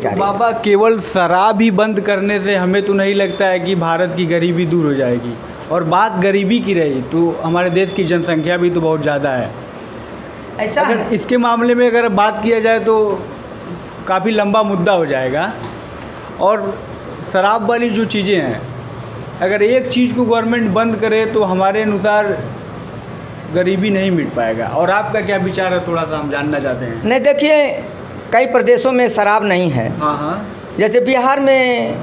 बेचारे। बाबा केवल शराब ही बंद करने से हमें तो नहीं लगता है कि भारत की गरीबी दूर हो जाएगी। और बात गरीबी की रही तो हमारे देश की जनसंख्या भी तो बहुत ज़्यादा है। ऐसा अगर है। इसके मामले में अगर बात किया जाए तो काफ़ी लंबा मुद्दा हो जाएगा। और शराब वाली जो चीज़ें हैं, अगर एक चीज़ को गवर्नमेंट बंद करे तो हमारे अनुसार गरीबी नहीं मिट पाएगा। और आपका क्या विचार है, थोड़ा सा हम जानना चाहते हैं। नहीं, देखिए कई प्रदेशों में शराब नहीं है। हाँ हाँ। जैसे बिहार में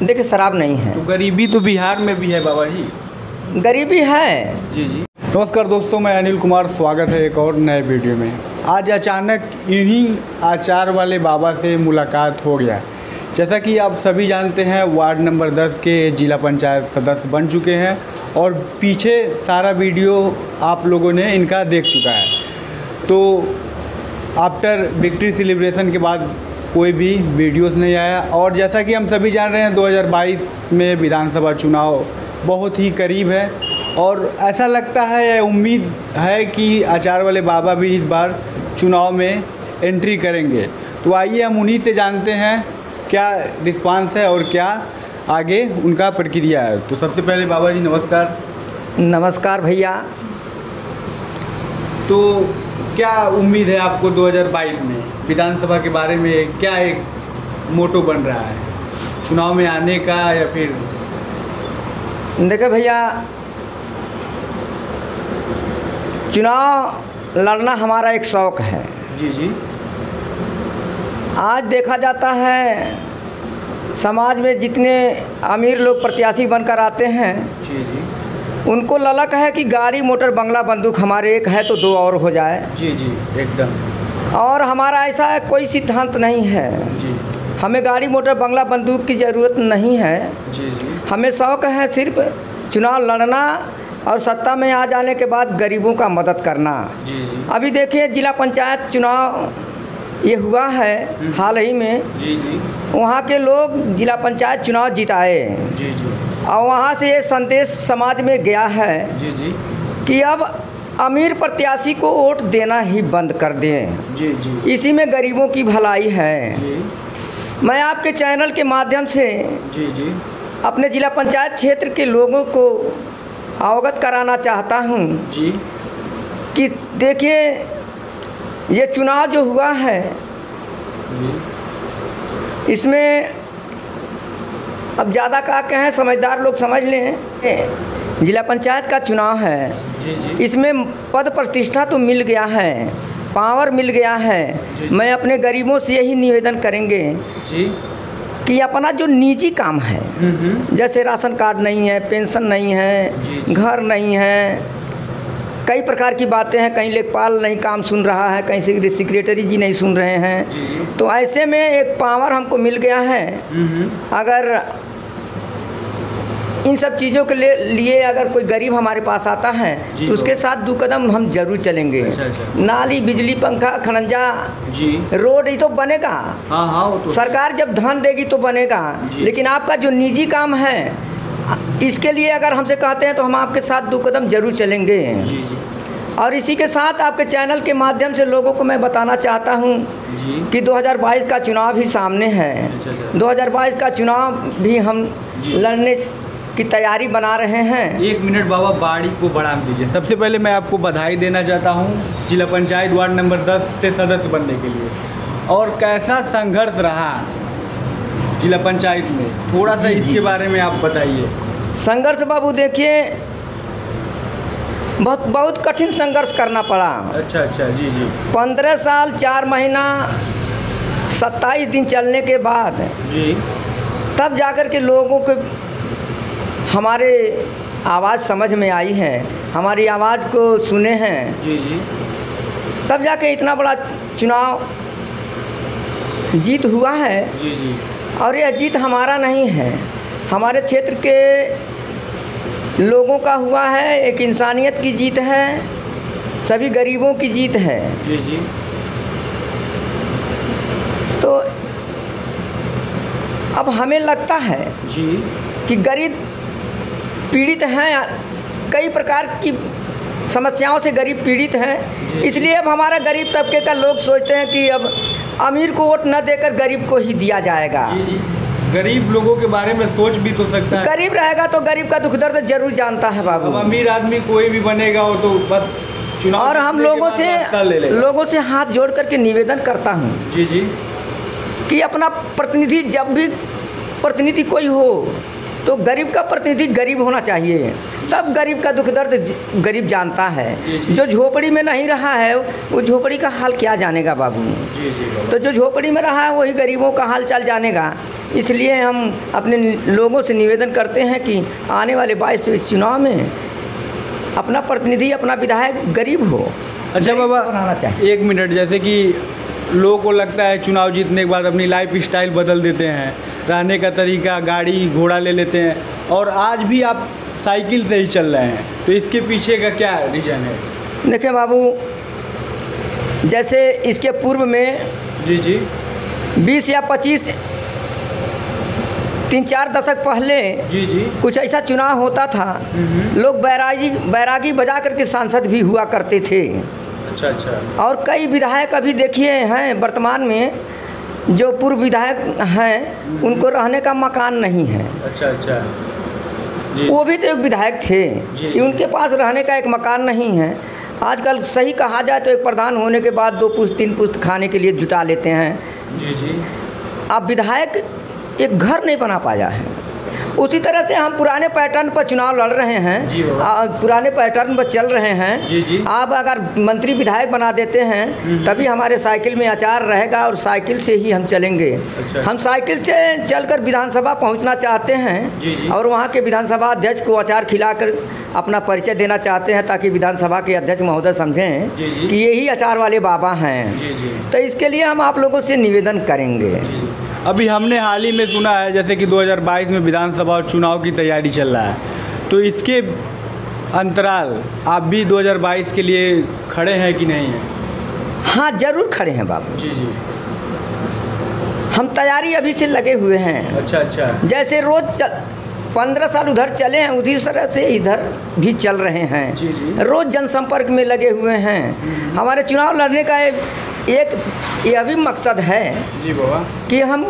देखिए शराब नहीं है। तो गरीबी तो बिहार में भी है बाबा जी। गरीबी है। जी जी। नमस्कार दोस्तों, मैं अनिल कुमार, स्वागत है एक और नए वीडियो में। आज अचानक यूं ही आचार वाले बाबा से मुलाकात हो गया। जैसा कि आप सभी जानते हैं, वार्ड नंबर 10 के जिला पंचायत सदस्य बन चुके हैं और पीछे सारा वीडियो आप लोगों ने इनका देख चुका है। तो आफ्टर विक्ट्री सेलिब्रेशन के बाद कोई भी वीडियोस नहीं आया। और जैसा कि हम सभी जान रहे हैं, 2022 में विधानसभा चुनाव बहुत ही करीब है और ऐसा लगता है या उम्मीद है कि आचार वाले बाबा भी इस बार चुनाव में एंट्री करेंगे। तो आइए हम उन्हीं से जानते हैं क्या रिस्पांस है और क्या आगे उनका प्रक्रिया है। तो सबसे पहले बाबा जी नमस्कार। नमस्कार भैया। तो क्या उम्मीद है आपको 2022 में विधानसभा के बारे में? क्या एक मोटो बन रहा है चुनाव में आने का, या फिर? देखिए भैया, चुनाव लड़ना हमारा एक शौक़ है। जी जी। आज देखा जाता है समाज में जितने अमीर लोग प्रत्याशी बनकर आते हैं, जी जी। उनको ललक है कि गाड़ी मोटर बंगला बंदूक हमारे एक है तो दो और हो जाए। जी जी एकदम। और हमारा ऐसा कोई सिद्धांत नहीं है। जी। हमें गाड़ी मोटर बंगला बंदूक की ज़रूरत नहीं है। जी जी। हमें शौक़ है सिर्फ चुनाव लड़ना और सत्ता में आ जाने के बाद गरीबों का मदद करना। जी जी। अभी देखिए जिला पंचायत चुनाव ये हुआ है हाल ही में। जी जी। वहाँ के लोग जिला पंचायत चुनाव जिताए। जी जी। और वहाँ से ये संदेश समाज में गया है जी जी। कि अब अमीर प्रत्याशी को वोट देना ही बंद कर दें। जी जी। इसी में गरीबों की भलाई है। जी मैं आपके चैनल के माध्यम से जी। जी अपने जिला पंचायत क्षेत्र के लोगों को अवगत कराना चाहता हूँ जी। कि देखिए ये चुनाव जो हुआ है जी। इसमें अब ज़्यादा क्या कहें, समझदार लोग समझ लें। जिला पंचायत का चुनाव है। जी जी। इसमें पद प्रतिष्ठा तो मिल गया है, पावर मिल गया है। मैं अपने गरीबों से यही निवेदन करेंगे जी कि अपना जो निजी काम है, जैसे राशन कार्ड नहीं है, पेंशन नहीं है, घर नहीं है, कई प्रकार की बातें हैं, कहीं लेखपाल नहीं काम सुन रहा है, कहीं सेक्रेटरी जी नहीं सुन रहे हैं। तो ऐसे में एक पावर हमको मिल गया है। अगर इन सब चीज़ों के लिए अगर कोई गरीब हमारे पास आता है तो उसके साथ 2 कदम हम जरूर चलेंगे। अच्छा। नाली, बिजली, पंखा, खनंजा, जी, रोड, ये तो बनेगा। हाँ हाँ, वो तो सरकार जब धन देगी तो बनेगा। लेकिन आपका जो निजी काम है, इसके लिए अगर हमसे कहते हैं तो हम आपके साथ 2 कदम जरूर चलेंगे। जी जी। और इसी के साथ आपके चैनल के माध्यम से लोगों को मैं बताना चाहता हूँ कि 2022 का चुनाव भी सामने है। 2022 का चुनाव भी हम लड़ने की तैयारी बना रहे हैं। 1 मिनट बाबा, बाड़ी को बढ़ा दीजिए। सबसे पहले मैं आपको बधाई देना चाहता हूँ जिला पंचायत वार्ड नंबर 10 से सदस्य बनने के लिए। और कैसा संघर्ष रहा जिला पंचायत में, थोड़ा सा इसके बारे में आप बताइए। संघर्ष बाबू देखिए, बहुत कठिन संघर्ष करना पड़ा। अच्छा अच्छा। जी जी। 15 साल 4 महीना 27 दिन चलने के बाद जी तब जाकर के लोगों के हमारे आवाज़ समझ में आई है, हमारी आवाज़ को सुने हैं। जी जी। तब जाके इतना बड़ा चुनाव जीत हुआ है। जी जी। और यह जीत हमारा नहीं है, हमारे क्षेत्र के लोगों का हुआ है। एक इंसानियत की जीत है, सभी गरीबों की जीत है। जी जी। तो अब हमें लगता है जी कि गरीब पीड़ित हैं, कई प्रकार की समस्याओं से गरीब पीड़ित हैं। इसलिए अब हमारा गरीब तबके का लोग सोचते हैं कि अब अमीर को वोट न देकर गरीब को ही दिया जाएगा। जी। गरीब लोगों के बारे में सोच भी तो सकता है। गरीब रहेगा तो गरीब का दुख दर्द जरूर जानता है बाबू। अब अमीर आदमी कोई भी बनेगा वो तो बस चुनाव। और हम लोगों से हाथ जोड़ करके निवेदन करता हूँ जी जी कि अपना प्रतिनिधि, जब भी प्रतिनिधि कोई हो तो गरीब का प्रतिनिधि गरीब होना चाहिए, तब गरीब का दुख दर्द गरीब जानता है। जो झोपड़ी में नहीं रहा है वो झोपड़ी का हाल क्या जानेगा बाबू। तो जो झोपड़ी में रहा है वही गरीबों का हाल चाल जानेगा। इसलिए हम अपने लोगों से निवेदन करते हैं कि आने वाले 22 चुनाव में अपना प्रतिनिधि, अपना विधायक गरीब हो। अच्छा बाबा, रहना चाहिए। 1 मिनट, जैसे कि लोगों को लगता है चुनाव जीतने के बाद अपनी लाइफ स्टाइल बदल देते हैं, रहने का तरीका, गाड़ी घोड़ा ले लेते हैं, और आज भी आप साइकिल से ही चल रहे हैं, तो इसके पीछे का क्या रीज़न है? देखिए बाबू, जैसे इसके पूर्व में जी 20 या 25 3-4 दशक पहले जी कुछ ऐसा चुनाव होता था, लोग बैरागी बजा करके सांसद भी हुआ करते थे। अच्छा। और कई विधायक अभी देखिए हैं वर्तमान में, जो पूर्व विधायक हैं उनको रहने का मकान नहीं है। अच्छा जी। वो भी तो एक विधायक थे कि उनके पास रहने का एक मकान नहीं है। आजकल सही कहा जाए तो एक प्रधान होने के बाद 2 पुश्त 3 पुश्त खाने के लिए जुटा लेते हैं। जी। अब विधायक एक घर नहीं बना पाया है। उसी तरह से हम पुराने पैटर्न पर चुनाव लड़ रहे हैं, पुराने पैटर्न पर चल रहे हैं। जी। आप अगर मंत्री विधायक बना देते हैं तभी हमारे साइकिल में अचार रहेगा और साइकिल से ही हम चलेंगे। अच्छा। हम साइकिल से चलकर विधानसभा पहुंचना चाहते हैं। जी। और वहां के विधानसभा अध्यक्ष को अचार खिलाकर अपना परिचय देना चाहते हैं, ताकि विधानसभा के अध्यक्ष महोदय समझें कि यही अचार वाले बाबा हैं। तो इसके लिए हम आप लोगों से निवेदन करेंगे। अभी हमने हाल ही में सुना है जैसे कि 2022 में विधानसभा चुनाव की तैयारी चल रहा है, तो इसके अंतराल आप भी 2022 के लिए खड़े हैं कि नहीं हैं? हाँ, जरूर खड़े हैं बाबू। जी। हम तैयारी अभी से लगे हुए हैं। अच्छा। जैसे रोज 15 साल उधर चले हैं, उसी तरह से इधर भी चल रहे हैं। जी। रोज जनसंपर्क में लगे हुए हैं। हमारे चुनाव लड़ने का एक यह भी मकसद है जी बाबा कि हम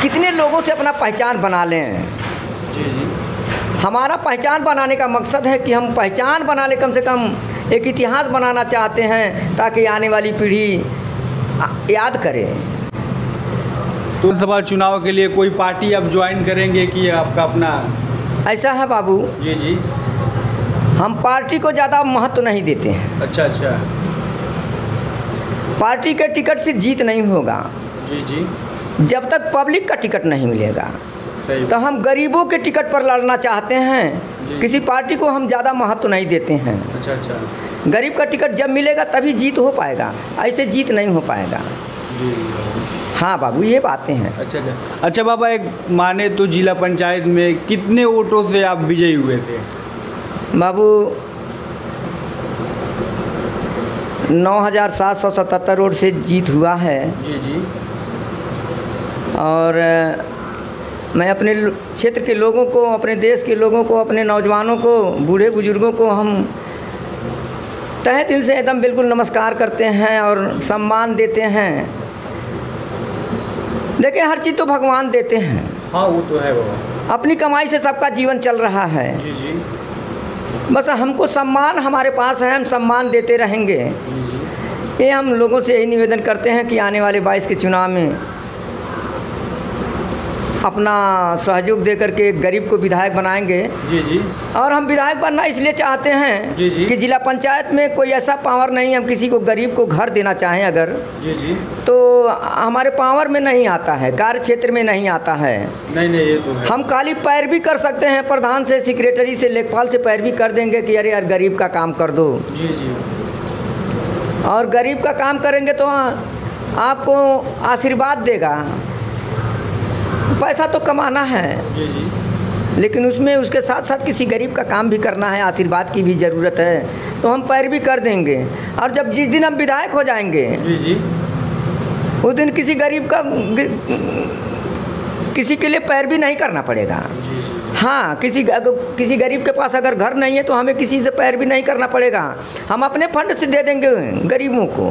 कितने लोगों से अपना पहचान बना लें। जी। हमारा पहचान बनाने का मकसद है कि हम पहचान बना लें, कम से कम एक इतिहास बनाना चाहते हैं, ताकि आने वाली पीढ़ी याद करे। तो विधानसभा चुनाव के लिए कोई पार्टी आप ज्वाइन करेंगे कि आपका अपना? ऐसा है बाबू, जी। हम पार्टी को ज़्यादा महत्व नहीं देते हैं। अच्छा। पार्टी के टिकट से जीत नहीं होगा। जी। जब तक पब्लिक का टिकट नहीं मिलेगा। सही। तो हम गरीबों के टिकट पर लड़ना चाहते हैं। किसी पार्टी को हम ज़्यादा महत्व नहीं देते हैं। अच्छा। गरीब का टिकट जब मिलेगा तभी जीत हो पाएगा, ऐसे जीत नहीं हो पाएगा। जी। हाँ बाबू, ये बातें हैं। अच्छा बाबा, एक माने तो जिला पंचायत में कितने वोटों से आप विजयी हुए थे? बाबू 9,777 वोट से जीत हुआ है। जी। और मैं अपने क्षेत्र के लोगों को, अपने देश के लोगों को, अपने नौजवानों को, बूढ़े बुजुर्गों को हम तहे दिल से एकदम बिल्कुल नमस्कार करते हैं और सम्मान देते हैं। देखिए, हर चीज़ तो भगवान देते हैं। हाँ, वो तो है बाबा। अपनी कमाई से सबका जीवन चल रहा है। जी। बस हमको सम्मान हमारे पास है, हम सम्मान देते रहेंगे। ये हम लोगों से यही निवेदन करते हैं कि आने वाले 22 के चुनाव में अपना सहयोग दे करके गरीब को विधायक बनाएंगे। जी। और हम विधायक बनना इसलिए चाहते हैं जी। कि जिला पंचायत में कोई ऐसा पावर नहीं, हम किसी को गरीब को घर देना चाहें अगर जी तो हमारे पावर में नहीं आता है, कार्य क्षेत्र में नहीं आता है। नहीं, ये तो है। हम खाली पैरवी कर सकते हैं, प्रधान से, सेक्रेटरी से, लेखपाल से पैरवी कर देंगे कि अरे यार गरीब का काम कर दो। जी। और गरीब का काम करेंगे तो आपको आशीर्वाद देगा। पैसा तो कमाना है। जी। लेकिन उसमें उसके साथ साथ किसी गरीब का काम भी करना है, आशीर्वाद की भी ज़रूरत है। तो हम पैरवी कर देंगे। और जब जिस दिन हम विधायक हो जाएंगे, जी। उस दिन किसी गरीब का किसी के लिए पैरवी नहीं करना पड़ेगा। हाँ, किसी गरीब के पास अगर घर नहीं है तो हमें किसी से पैरवी नहीं करना पड़ेगा। हम अपने फंड से दे देंगे गरीबों को।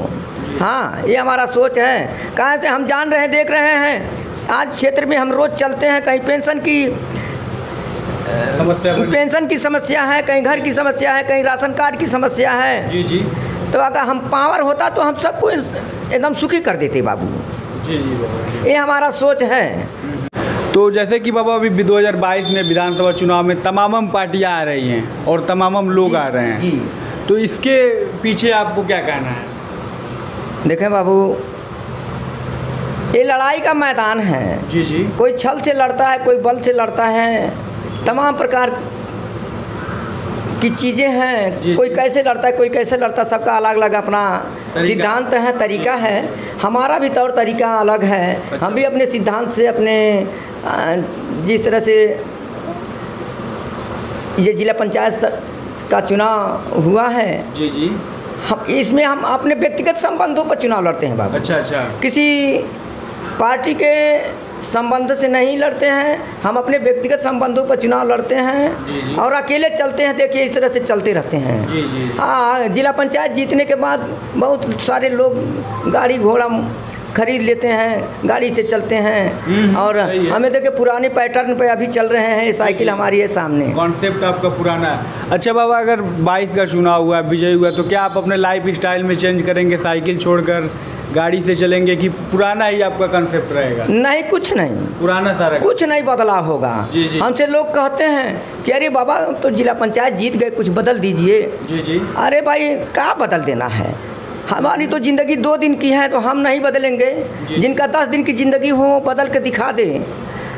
हाँ, ये हमारा सोच है। कहाँ से हम जान रहे हैं, देख रहे हैं, आज क्षेत्र में हम रोज़ चलते हैं, कहीं पेंशन की समस्या है, कहीं घर की समस्या है, कहीं राशन कार्ड की समस्या है। जी जी। तो अगर हम पावर होता तो हम सबको एकदम सुखी कर देते बाबू। जी जी बाबा, ये हमारा सोच है। तो जैसे कि बाबा अभी 2022 में विधानसभा चुनाव में तमाम पार्टियां आ रही हैं और तमाम लोग आ रहे हैं जी। तो इसके पीछे आपको क्या कहना है? देखें बाबू, ये लड़ाई का मैदान है। जी जी। कोई छल से लड़ता है, कोई बल से लड़ता है, तमाम प्रकार की चीज़ें हैं। कोई कैसे लड़ता है, कोई कैसे लड़ता, सबका अलग अलग अपना सिद्धांत है, तरीका है। हमारा भी तौर तरीका अलग है। अच्छा। हम भी अपने सिद्धांत से, अपने जिस तरह से ये जिला पंचायत का चुनाव हुआ है, जी जी, हम इसमें हम अपने व्यक्तिगत संबंधों पर चुनाव लड़ते हैं बाबू। अच्छा अच्छा। किसी पार्टी के संबंध से नहीं लड़ते हैं, हम अपने व्यक्तिगत संबंधों पर चुनाव लड़ते हैं। जी जी। और अकेले चलते हैं। देखिए इस तरह से चलते रहते हैं। जी जी। हाँ, जिला पंचायत जीतने के बाद बहुत सारे लोग गाड़ी घोड़ा खरीद लेते हैं, गाड़ी से चलते हैं। और हमें देखिए पुराने पैटर्न पे अभी चल रहे हैं। साइकिल हमारी है सामने। कॉन्सेप्ट आपका पुराना है। अच्छा बाबा, अगर 22 का चुनाव हुआ, विजय हुआ, तो क्या आप अपने लाइफ स्टाइल में चेंज करेंगे, साइकिल छोड़कर गाड़ी से चलेंगे कि पुराना ही आपका कंसेप्ट रहेगा? नहीं, कुछ नहीं, पुराना सारा कुछ नहीं बदलाव होगा। जी जी। हमसे लोग कहते हैं कि अरे बाबा तो जिला पंचायत जीत गए, कुछ बदल दीजिए। जी जी। अरे भाई, क्या बदल देना है? हमारी तो ज़िंदगी 2 दिन की है, तो हम नहीं बदलेंगे। जिनका 10 दिन की ज़िंदगी हो बदल के दिखा दे।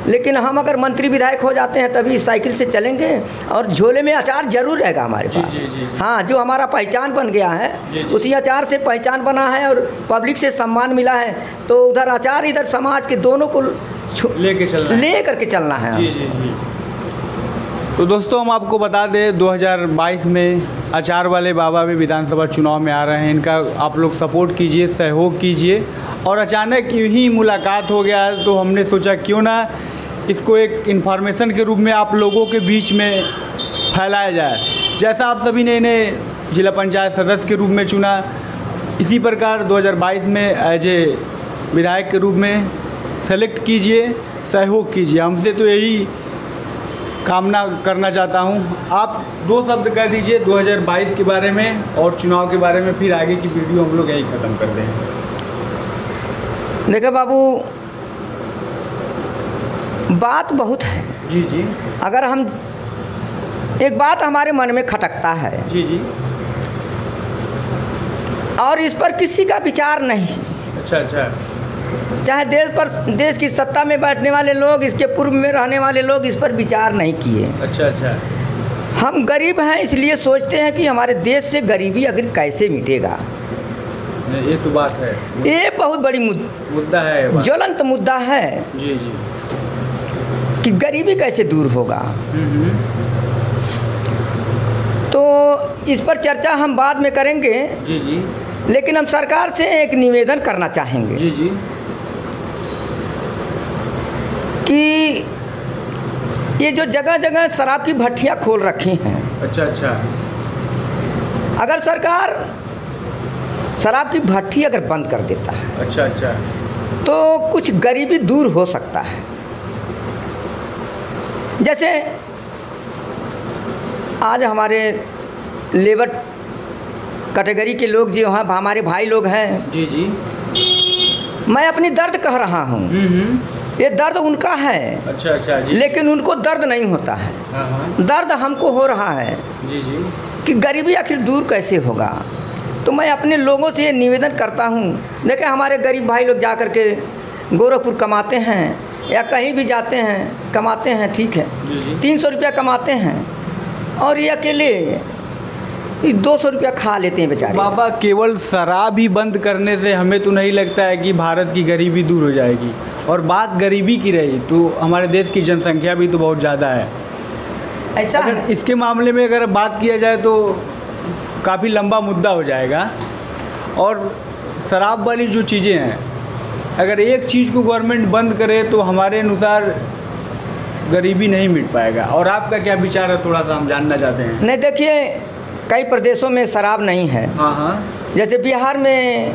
लेकिन हम अगर मंत्री विधायक हो जाते हैं तभी साइकिल से चलेंगे। और झोले में अचार जरूर रहेगा हमारे पास। जी जी। हाँ, जो हमारा पहचान बन गया है, जी जी। उसी अचार से पहचान बना है और पब्लिक से सम्मान मिला है। तो उधर अचार, इधर समाज के दोनों को ले करके चलना है। जी जी जी। तो दोस्तों, हम आपको बता दें 2022 में अचार वाले बाबा भी विधानसभा चुनाव में आ रहे हैं। इनका आप लोग सपोर्ट कीजिए, सहयोग कीजिए। और अचानक यूँ ही मुलाकात हो गया तो हमने सोचा क्यों ना इसको एक इन्फॉर्मेशन के रूप में आप लोगों के बीच में फैलाया जाए। जैसा आप सभी ने इन्हें जिला पंचायत सदस्य के रूप में चुना, इसी प्रकार 2022 में एज ए विधायक के रूप में सेलेक्ट कीजिए, सहयोग कीजिए। हमसे तो यही कामना करना चाहता हूं। आप 2 शब्द कह दीजिए 2022 के बारे में और चुनाव के बारे में, फिर आगे की वीडियो हम लोग यही ख़त्म कर देंगे। देखो बाबू, बात बहुत है। जी जी। अगर हम एक बात हमारे मन में खटकता है। जी जी। और इस पर किसी का विचार नहीं। अच्छा अच्छा। चाहे देश की सत्ता में बैठने वाले लोग, इसके पूर्व में रहने वाले लोग इस पर विचार नहीं किए। अच्छा अच्छा। हम गरीब हैं, इसलिए सोचते हैं कि हमारे देश से गरीबी अगर कैसे मिटेगा। ये तो बात है, ये बहुत बड़ी मुद्दा है, ज्वलंत मुद्दा है। जी जी। कि गरीबी कैसे दूर होगा। तो इस पर चर्चा हम बाद में करेंगे। जी जी। लेकिन हम सरकार से एक निवेदन करना चाहेंगे। जी जी। कि ये जो जगह जगह शराब की भट्टियाँ खोल रखी हैं। अच्छा अच्छा। अगर सरकार शराब की भट्टी अगर बंद कर देता है, अच्छा अच्छा, तो कुछ गरीबी दूर हो सकता है। जैसे आज हमारे लेबर कैटेगरी के लोग जो हैं, हमारे भाई लोग हैं। जी जी। मैं अपनी दर्द कह रहा हूँ। ये दर्द उनका है। अच्छा अच्छा जी। लेकिन उनको दर्द नहीं होता है। हाँ। दर्द हमको हो रहा है। जी जी। कि गरीबी आखिर दूर कैसे होगा। तो मैं अपने लोगों से ये निवेदन करता हूँ। देखें, हमारे गरीब भाई लोग जा कर के गोरखपुर कमाते हैं या कहीं भी जाते हैं, कमाते हैं, ठीक है, 300 रुपया कमाते हैं और ये अकेले 200 रुपया खा लेते हैं बेचारे। बाबा, केवल शराब ही बंद करने से हमें तो नहीं लगता है कि भारत की गरीबी दूर हो जाएगी। और बात गरीबी की रही तो हमारे देश की जनसंख्या भी तो बहुत ज़्यादा है। ऐसा है। इसके मामले में अगर बात किया जाए तो काफ़ी लंबा मुद्दा हो जाएगा। और शराब वाली जो चीज़ें हैं, अगर एक चीज़ को गवर्नमेंट बंद करे तो हमारे अनुसार गरीबी नहीं मिट पाएगा। और आपका क्या विचार है, थोड़ा सा हम जानना चाहते हैं। नहीं, देखिए, कई प्रदेशों में शराब नहीं है। हाँ हाँ। जैसे बिहार में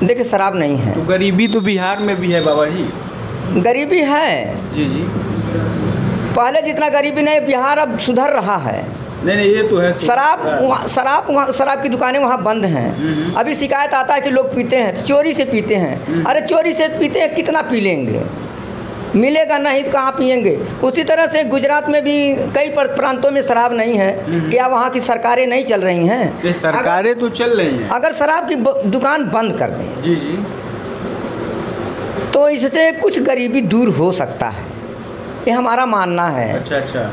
देखिए शराब नहीं है। तो गरीबी तो बिहार में भी है बाबा जी। गरीबी है जी जी। पहले जितना गरीबी नहीं, बिहार अब सुधर रहा है। नहीं ये तो है। शराब की दुकानें वहाँ बंद हैं। अभी शिकायत आता है कि लोग पीते हैं, चोरी से पीते हैं। अरे चोरी से पीते हैं, कितना पी लेंगे, मिलेगा नहीं तो कहाँ पिएंगे। उसी तरह से गुजरात में भी कई प्रांतों में शराब नहीं है। क्या वहाँ की सरकारें नहीं चल रही हैं? सरकारें तो चल रही हैं। अगर शराब की दुकान बंद कर दें जी जी, तो इससे कुछ गरीबी दूर हो सकता है, ये हमारा मानना है। अच्छा अच्छा।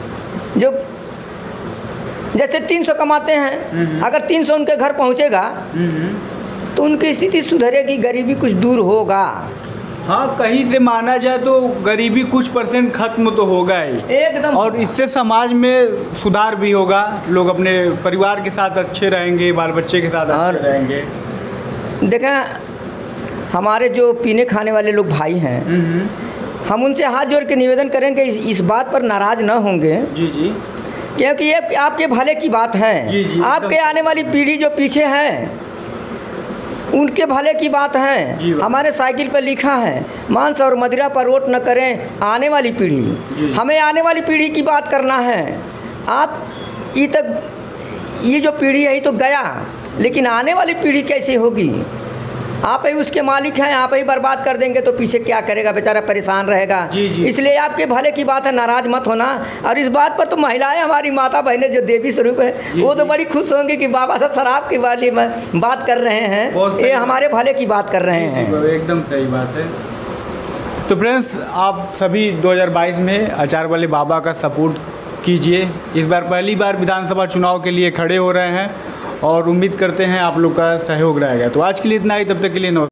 जो जैसे 300 कमाते हैं, अगर 300 उनके घर पहुंचेगा तो उनकी स्थिति सुधरेगी, गरीबी कुछ दूर होगा। हाँ, कहीं से माना जाए तो गरीबी कुछ % खत्म तो होगा ही एकदम। और इससे समाज में सुधार भी होगा, लोग अपने परिवार के साथ अच्छे रहेंगे, बाल बच्चे के साथ अच्छे रहेंगे। देखें, हमारे जो पीने खाने वाले लोग भाई हैं, हम उनसे हाथ जोड़ के निवेदन करेंगे, इस बात पर नाराज़ न होंगे। जी जी। क्योंकि ये आपके भले की बात है। जी जी, आपके आने वाली पीढ़ी जो पीछे है उनके भले की बात है। हमारे साइकिल पर लिखा है, मांस और मदिरा पर वोट न करें आने वाली पीढ़ी। हमें आने वाली पीढ़ी की बात करना है। आप ये जो पीढ़ी है ये तो गया, लेकिन आने वाली पीढ़ी कैसे होगी? आप ही उसके मालिक हैं, आप ही बर्बाद कर देंगे तो पीछे क्या करेगा, बेचारा परेशान रहेगा। इसलिए आपके भले की बात है, नाराज़ मत होना। और इस बात पर तो महिलाएं, हमारी माता बहनें जो देवी स्वरूप है, वो तो बड़ी खुश होंगी कि बाबा साहब शराब की वाली बात कर रहे हैं, ये हमारे भले की बात कर रहे हैं। एकदम सही बात है। तो फ्रेंड्स, आप सभी 2022 में अचार वाले बाबा का सपोर्ट कीजिए। इस बार पहली बार विधानसभा चुनाव के लिए खड़े हो रहे हैं और उम्मीद करते हैं आप लोग का सहयोग रहेगा। तो आज के लिए इतना ही, तब तक के लिए नमस्कार।